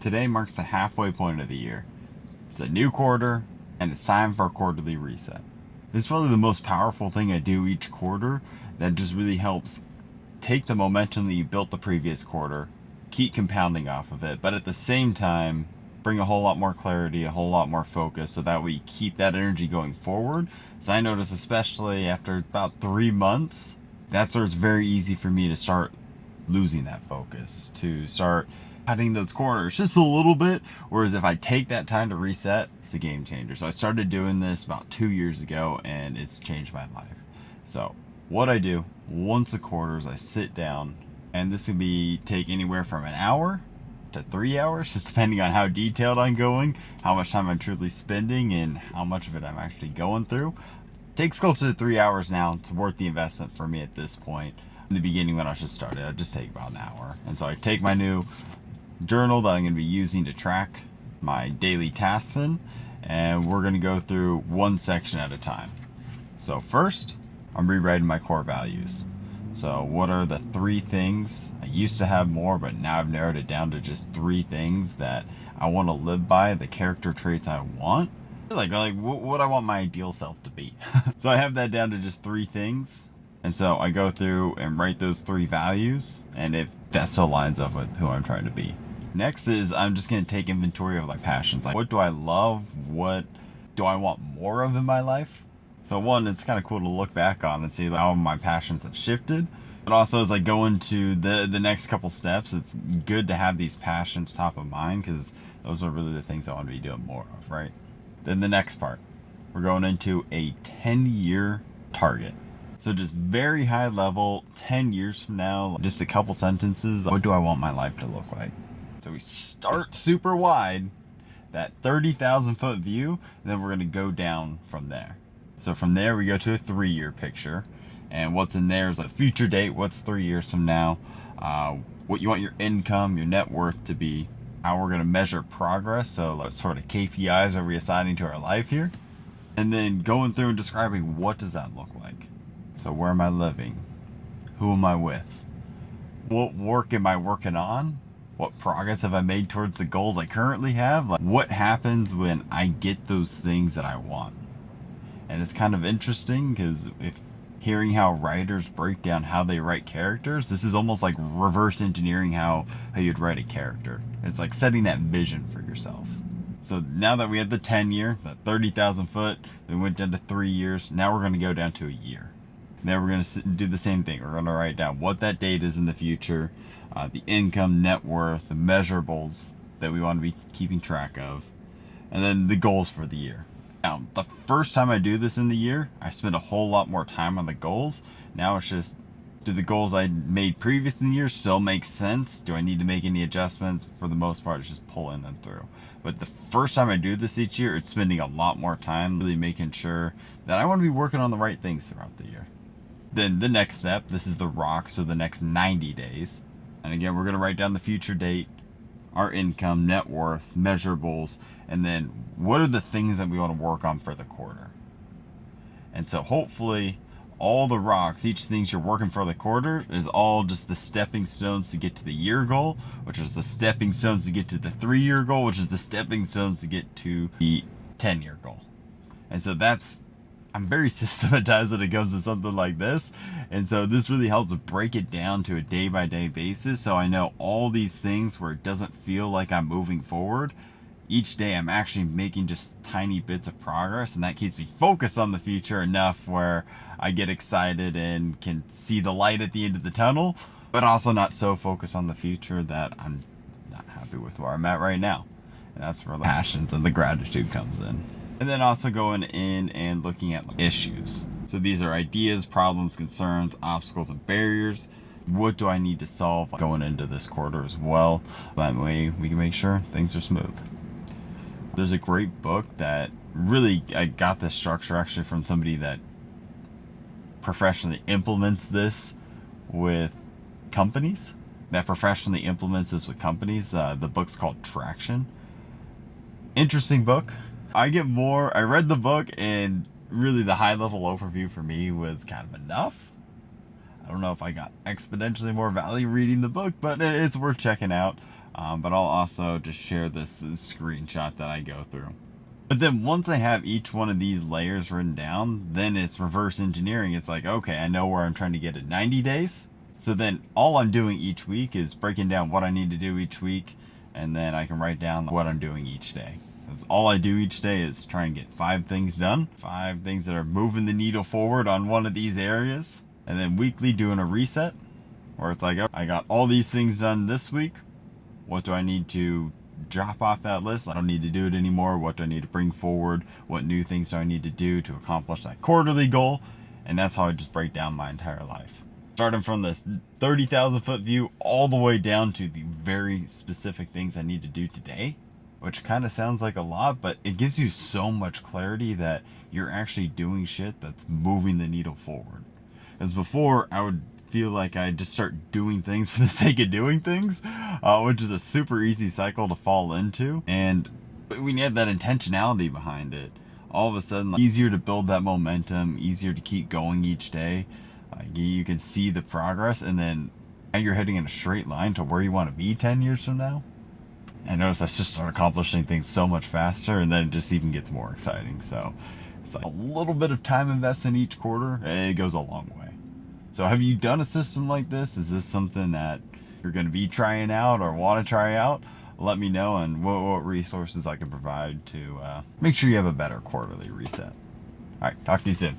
Today marks the halfway point of the year. It's a new quarter, and it's time for a quarterly reset. This is probably the most powerful thing I do each quarter that just really helps take the momentum that you built the previous quarter, keep compounding off of it, but at the same time, bring a whole lot more clarity, a whole lot more focus, so that we keep that energy going forward. So I notice, especially after about 3 months, that's where it's very easy for me to start losing that focus, to start cutting those corners just a little bit. Whereas if I take that time to reset, it's a game changer. So I started doing this about 2 years ago, and it's changed my life. So what I do once a quarter is I sit down, and this can be take anywhere from an hour to 3 hours, just depending on how detailed I'm going, how much time I'm truly spending, and how much of it I'm actually going through. It takes closer to 3 hours now. It's worth the investment for me at this point. In the beginning, when I just started, I'd just take about an hour. And so I take my new journal that I'm going to be using to track my daily tasks in, and we're going to go through one section at a time. So first, I'm rewriting my core values. So what are the 3 things? I used to have more, but now I've narrowed it down to just 3 things that I want to live by, the character traits I want. Like what I want my ideal self to be. So I have that down to just 3 things. And so I go through and write those 3 values, and if that still lines up with who I'm trying to be. Next is I'm just going to take inventory of my passions. Like, what do I love? What do I want more of in my life? So one, it's kind of cool to look back on and see how my passions have shifted. But also, as I go into the next couple steps, it's good to have these passions top of mind, because those are really the things I want to be doing more of, right? Then the next part, we're going into a 10-year target. So just very high level, 10 years from now, just a couple sentences. What do I want my life to look like? So we start super wide, that 30,000 foot view, and then we're going to go down from there. So from there, we go to a 3-year picture. And what's in there is a future date. What's 3 years from now? What you want your income, your net worth to be. How we're going to measure progress. So what sort of KPIs are we assigning to our life here? And then going through and describing what does that look like. So where am I living? Who am I with? What work am I working on? What progress have I made towards the goals I currently have? Like, what happens when I get those things that I want? And it's kind of interesting, because if hearing how writers break down how they write characters, this is almost like reverse engineering how you'd write a character. It's like setting that vision for yourself. So now that we had the 10-year, that 30,000 foot, then we went down to 3 years. Now we're going to go down to a year. Then we're going to do the same thing. We're going to write down what that date is in the future, the income, net worth, the measurables that we want to be keeping track of, and then the goals for the year. Now, the first time I do this in the year, I spend a whole lot more time on the goals. Now it's just, do the goals I made previous in the year still make sense? Do I need to make any adjustments? For the most part, it's just pulling them through. But the first time I do this each year, it's spending a lot more time really making sure that I want to be working on the right things throughout the year. Then the next step, this is the rock, so the next 90 days. And again, we're going to write down the future date, our income, net worth, measurables, and then what are the things that we want to work on for the quarter. And so hopefully all the rocks, each things you're working for the quarter, is all just the stepping stones to get to the year goal, which is the stepping stones to get to the 3-year goal, which is the stepping stones to get to the 10-year goal. And so I'm very systematized when it comes to something like this. And so this really helps break it down to a day-by-day basis, so I know all these things where it doesn't feel like I'm moving forward. Each day I'm actually making just tiny bits of progress, and that keeps me focused on the future enough where I get excited and can see the light at the end of the tunnel, but also not so focused on the future that I'm not happy with where I'm at right now. And that's where the passions and the gratitude comes in. And then also going in and looking at issues. So these are ideas, problems, concerns, obstacles, and barriers. What do I need to solve going into this quarter as well? That way we can make sure things are smooth. There's a great book that really, I got this structure actually from somebody that professionally implements this with companies. The book's called Traction. Interesting book. I read the book, and really the high level overview for me was kind of enough. I don't know if I got exponentially more value reading the book, but it's worth checking out. but I'll also just share this screenshot that I go through. But then once I have each one of these layers written down, then it's reverse engineering. It's like, okay, I know where I'm trying to get in 90 days. So then all I'm doing each week is breaking down what I need to do each week, and then I can write down what I'm doing each day. Because all I do each day is try and get 5 things done, 5 things that are moving the needle forward on one of these areas, and then weekly doing a reset where it's like, oh, I got all these things done this week. What do I need to drop off that list? I don't need to do it anymore. What do I need to bring forward? What new things do I need to do to accomplish that quarterly goal? And that's how I just break down my entire life. Starting from this 30,000 foot view all the way down to the very specific things I need to do today, which kind of sounds like a lot, but it gives you so much clarity that you're actually doing shit that's moving the needle forward. As before, I would feel like I just start doing things for the sake of doing things, which is a super easy cycle to fall into. And when you have that intentionality behind it, all of a sudden, like, easier to build that momentum, easier to keep going each day. You can see the progress, and then now you're heading in a straight line to where you want to be 10 years from now. And notice I just start accomplishing things so much faster, and then it just even gets more exciting. So it's like a little bit of time investment each quarter, and it goes a long way. So have you done a system like this? Is this something that you're going to be trying out or want to try out? Let me know, and what resources I can provide to make sure you have a better quarterly reset. All right, talk to you soon.